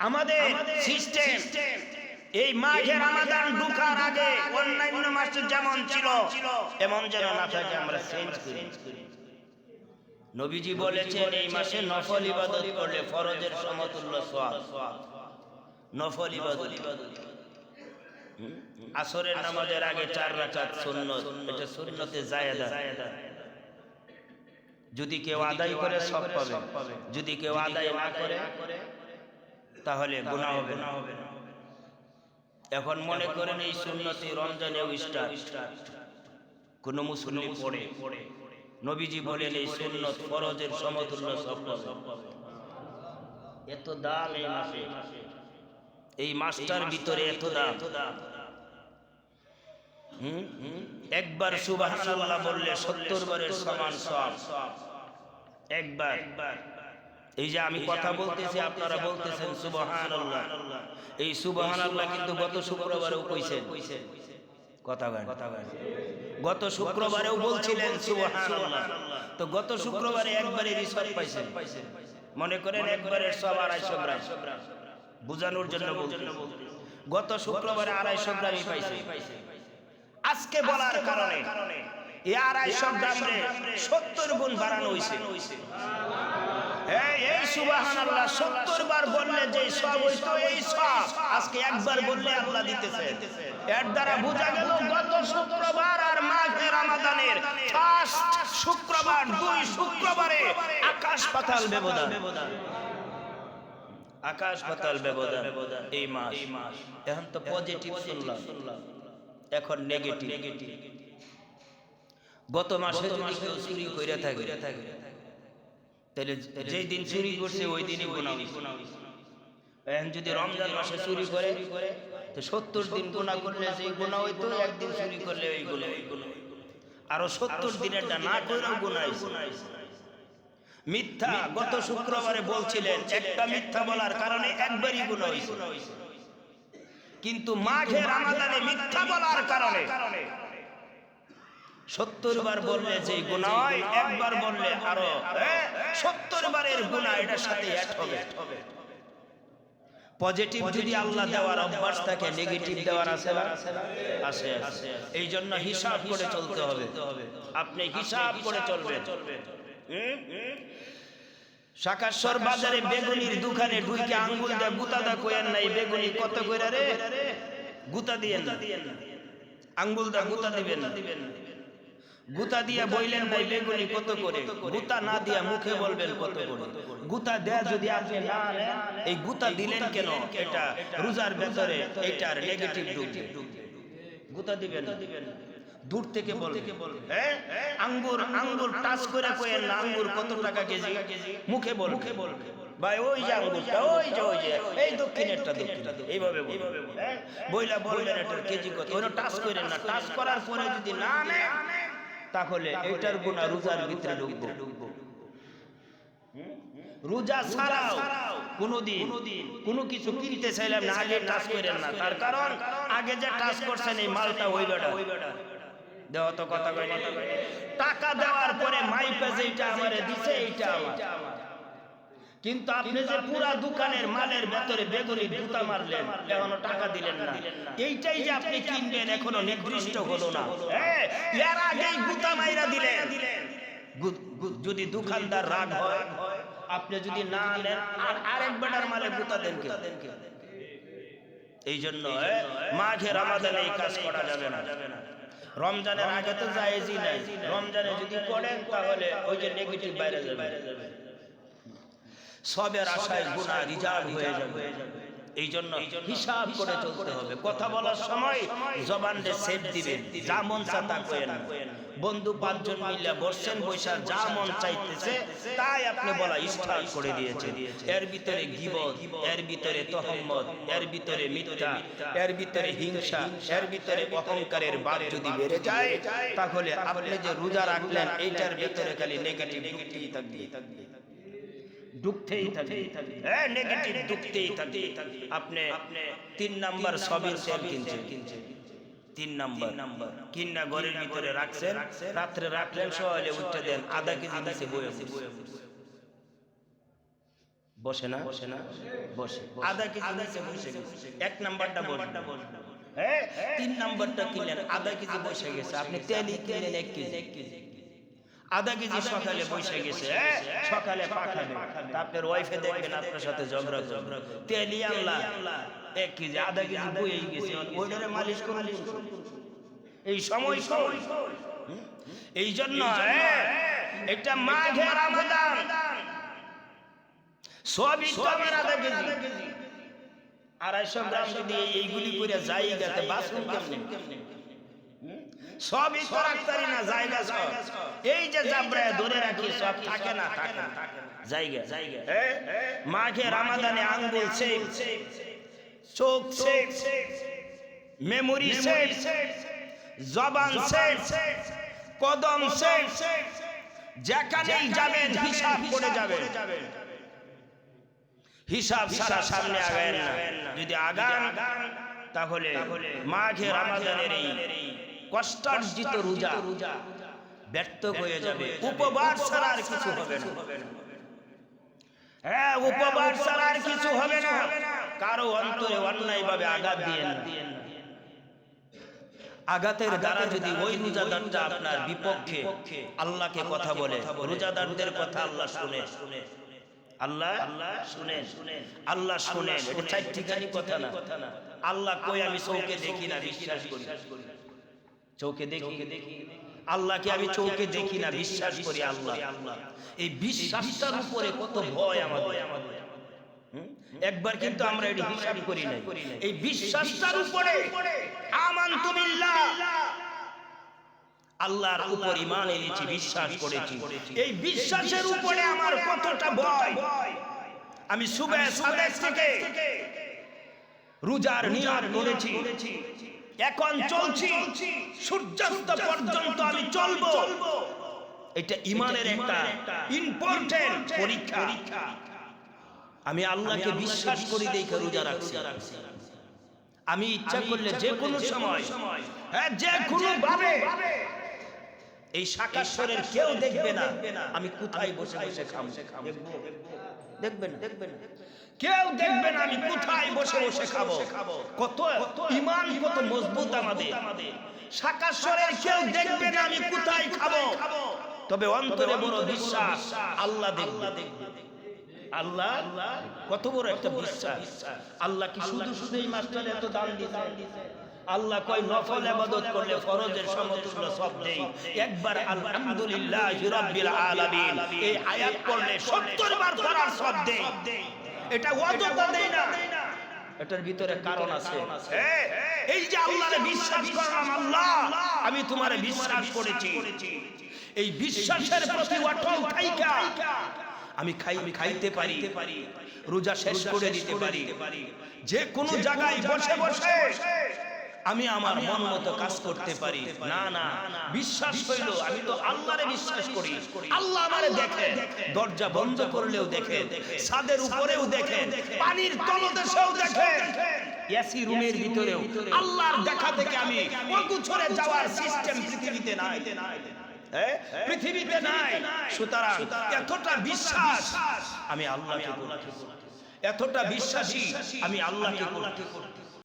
আমাদের সিস্টেম এই মাঘে রমাদান ঢোকার আগে অন্যান্য মাসে যেমন ছিল এমন যেন না থাকে, আমরা চেঞ্জ করি। নবীজি বলেছেন এই মাসে নফল ইবাদত করলে ফরজের সমতুল্য সওয়াব। নফল ইবাদত আসরের নামাজের আগে 4 রাকাত সুন্নত, এটা সুন্নতে জায়েদা। যদি কেউ আদায় করে সব পাবে, যদি কেউ আদায় না করে তাহলে গুনাহ হবে না। এখন মনে করেন এই সুন্নতি রমজানেও স্টার্ট কোন মুসলিম পড়ে, নবীজি বলেন এই সুন্নত ফরজের সমতুল্য সওয়াব পাবে। এত দাম এই মাসে, এই মাসটার ভিতরে এত দাম। একবার সুবহানাল্লাহ বললে 70 বারের সমান সওয়াব। একবার এই যে আমি কথা বলতেছি আপনারা বলতেছেন সুবহানাল্লাহ, এই সুবহানাল্লাহ কিন্তু গত শুক্রবারেও কইছেন কথা গান, গত শুক্রবারেও বলছিলেন সুবহানাল্লাহ। তো গত শুক্রবারে একবারে রিসওয়াব পাইছেন, মনে করেন একবারের সব 250 গ্রাম, বুঝানোর জন্য বলছি। গত শুক্রবারে 250 গ্রামই পাইছে। আজকে বলার কারণে এই 250 গ্রামে 70 গুণ বাড়ানো হইছে। এই সুবহানাল্লাহ 70 বার বললে যে সব হইতো এই সব আজকে একবার বললে আল্লাহ দিতেছে। এর দ্বারা বোঝা গেল গত শুক্রবার আর মাঘে রমাদানের ফার্স্ট শুক্রবার, 2 শুক্রবারে আকাশ পাতাল ব্যবধান, আকাশ পাতাল ব্যবধান। এই মাস এখন তো পজিটিভ শুনলাম, এখন নেগেটিভ। গত মাসে যদি কেউ চুরি কইরা থাকে তাহলে যেই দিন চুরি করছে ওই দিনই গুনাহ হইছে। এখন যদি রমজান মাসে চুরি করে তো 70 দিন গুনাহ করলে যেই গুনাহ হইতো, একদিন চুরি করলে ওই গুনাহ হইতো। আর 70 দিনেরটা না কইরাও গুনাহ হইছে। মিথ্যা গত শুক্রবারে বলছিলেন, একটা মিথ্যা বলার কারণে একবারই গুনাহ হইছে। কিন্তু মাঘে রমাদানে মিথ্যা বলার কারণে 70 বার বললে যে গুনাহ হয়, একবার বললে আরো 70 বারের গুনাহ এটার সাথে অ্যাড হবে। পজিটিভ যদি আল্লাহ দেওয়ার অভ্যাস থাকে, নেগেটিভ দেওয়ার আছে না? আছে। এই জন্য হিসাব করে চলতে হবে, আপনি হিসাব করে চলবেন। শাকাশ্বর বাজারে বেগুনির দোকানে ঢুকে আঙ্গুল দিয়ে গুতা দা কইেন নাই বেগুনি কত কইরা রে, গুতা দিয়েন না, আঙ্গুল দা গুতা দিবেন না। গুতা দিয়া বইলেন নাই বেগুনি কত করে, গুতা না দিয়া মুখে বলবেন কত করে। গুতা দেয়া যদি আপনি না নেন, এই গুতা দিলেন কেন, এটা রোজার ভেতরে এটার নেগেটিভ ঢুকবে। গুতা দিবেন না, দূর থেকে বলবেন। আঙ্গুর টাচ করে কইেন না আঙ্গুর কত টাকা কেজি, মুখে বলবেন ভাই ওই যে আঙ্গুরটা ওই যে এই দক্ষিণেরটা এইভাবে বইলা বলবেন এটার কেজি কত। ওই টাচ করেন না, টাচ করার পরে যদি না নেন তাহলে এটার গুনাহ রোজার ভিতরে ঢুকবে। রোজা ছাড়াও কোনদিন কোনো কিছু কিনতে চাইলাম না আগে টাচ করেন না, তার কারণ আগে যে টাচ করছেন এই মালটা ওই বেটা দেওয়া তো কথা কই না। টাকা দেওয়ার পরে মাইপে যেটা আমারে দিছে এইটা আমার, কিন্তু আপনি যে পুরা দোকানের মালের ভেতরে বেগুনি গুতা মারলেন, এখনো টাকা দিলেন না। এইটাই যে আপনি কিনবেন এখনো নির্দিষ্ট হলো না, এর আগেই গুতা মাইরা দিলেন। যদি দোকানদার রাগ হয়, আপনি যদি না নেন আর আরেক বেটার মালে গুতা দেন কে? এই জন্য মাঘে রমাদানে এই কাজ করা যাবে না। রমজানের আগে তো জায়েজই নাই, রমজানে যদি করেন তাহলে ওই যে নেগেটিভ বাইরে যাবে, সবের আশায় গুনাহ রিজার্ভ হয়ে যাবে। এই জন্য হিসাব করে চলতে হবে। কথা বলার সময় জবানকে সেট দিবেন, যা মন চায় তা কইেন না। বন্ধু 5 জন মিলে বসছেন, বৈশা যা মন চাইতেছে তাই আপনি বলা স্টার্ট করে দিয়েছেন। এর ভিতরে গীবত, এর ভিতরে তহম্মত, এর ভিতরে মিথ্যা, এর ভিতরে হিংসা, এর ভিতরে অহংকারের ভাব যদি বেড়ে যায় তাহলে আপনি যে রোজা রাখলেন এইটার ভিতরে খালি নেগেটিভ ঢুকতেই থাকবে, ঢুকতেই থাকবে, নেগেটিভ ঢুকতেই থাকবে। আপনি 3 নাম্বার সবিন তেল কিনছেন, 3 নাম্বার কিনা ঘরের ভিতরে রাখছেন, রাত্রে রাখলেন, সকালে উঠে দেন আধা কেজি নিচে বয়ে বসে না বসে আধা কেজি নিচে বসে গেছে। এক নাম্বারটা বসবে, হ্যাঁ 3 নাম্বারটা কিনলেন আধা কেজি বসে গেছে। আপনি তেলই কিনলেন 1 কেজি, আধা কেজি সকালে বসে গেছে, সকালে পাখাবে, আপনার ওয়াইফে দেখবেন আপনার সাথে ঝগড়া, তেলই আল্লাহ 1 কেজি আধা কেজি বয়ে গেছে, ওইটারে মালিশ করুন এই সময়। এই জন্য এটা মাঘে রমাদান, সবই তো আমার আধা কেজি 250 গ্রাম যদি এইগুলি করে জায়গাতে বাসুন কেমনে, সবই তো রাখতারি না জায়গা সব। এই যে জাবরা ধরে রাখি সব থাকে না জায়গা। মাঘে রমাদানে আঙ্গুল সেভ, চোখ সেভ, মেমোরি সেভ, জবান সেভ, কদম সেভ, যেখানেই যাবেন হিসাব করে যাবেন। হিসাব সারা সামনে আগায় না, যদি আগান তাহলে মাঘে রমাদানের এই কষ্টার্জিত রোজা ব্যর্থ হয়ে যাবে। উপবাস ছাড়া আর কিছু হবে না, হ্যাঁ উপবাস ছাড়া আর কিছু হবে না। কারো অন্তরে অন্যায় ভাবে আঘাত দিয়ে না, আঘাতের দ্বারা যদি ওই রোজাদারটা আপনার বিপক্ষে আল্লাহকে কথা বলে, রোজাদারদের কথা আল্লাহ শুনে, আল্লাহ শুনেন, আল্লাহ শুনেন। এটা চারটিখানি কথা না। আল্লাহ কই আমি চোখে দেখি না বিশ্বাস করি, চোখে দেখি আল্লাহকে আমি চোখে দেখি না বিশ্বাস করি আল্লাহ। এই বিশ্বাসটার উপরে কত ভয় আমাদের, একবার কিন্তু আমরা এটি হিসাব করি না। এই বিশ্বাসটার উপরে আমানতু বিল্লাহ, আল্লাহর উপর ঈমান এনেছি, বিশ্বাস করেছি। এই বিশ্বাসের উপরে আমার কতটা ভয়। আমি সুবহে সাদেক থেকে রোজার নিয়ত করেছি, এখন চলছি সূর্যাস্ত পর্যন্ত আমি চলবো। এটা ঈমানের একটা ইম্পর্টেন্ট পরীক্ষা। আমি আল্লাহকে বিশ্বাস করি দেখে রোজা রাখছি। আমি ইচ্ছা করলে যে কোনো সময়, হ্যাঁ যে কোনো ভাবে এই শাকাশ্বরের কেউ দেখবে না আমি কোথায় বসে বসে খাবো, দেখবেন কেউ দেখবে না আমি কোথায় বসে বসে খাবো। কত ঈমান কত মজবুত আমাদের। শাকাশ্বরের কেউ দেখবে না আমি কোথায় খাবো, তবে অন্তরে বড় বিশ্বাস আল্লাহ দেখবে। আল্লাহ কত বড় একটা বিশ্বাস। আল্লাহ কি শুধু এই মাস্টার এত দান দিয়েছেন? আল্লাহ কয় নফল ইবাদত করলে ফরজের সমতুল্য সব দেই। একবার আলহামদুলিল্লাহি রাব্বিল আলামিন এই আয়াত পড়লে 70 বার করার সব দেই। এটা অযথা দেই না, এটার ভিতরে কারণ আছে। এই যে আল্লাহরে বিশ্বাস করলাম, আল্লাহ আমি তোমারে বিশ্বাস করেছি, এই বিশ্বাসের প্রতি অটল থাইকা আমি খাইতে পারি, রোজা শেষ করে দিতে পারি, যে কোনো জায়গায় বসে বসে আমি আমার মন মতো কাজ করতে পারি। না বিশ্বাস হইল আমি তো আল্লাহরে বিশ্বাস করি। আল্লাহ আমারে দেখে, দরজা বন্ধ করলেও দেখে, ছাদের উপরেও দেখে, পানির তলদেশেও দেখে, এসি রুমের ভিতরেও আল্লাহর দেখা থেকে আমি অগুছরে যাওয়ার সিস্টেম পৃথিবীতে নাই, পৃথিবীতে নাই। সুতরাং এতটা বিশ্বাস আমি আল্লাহকে করি, এতটা বিশ্বাসী আমি আল্লাহকে করি।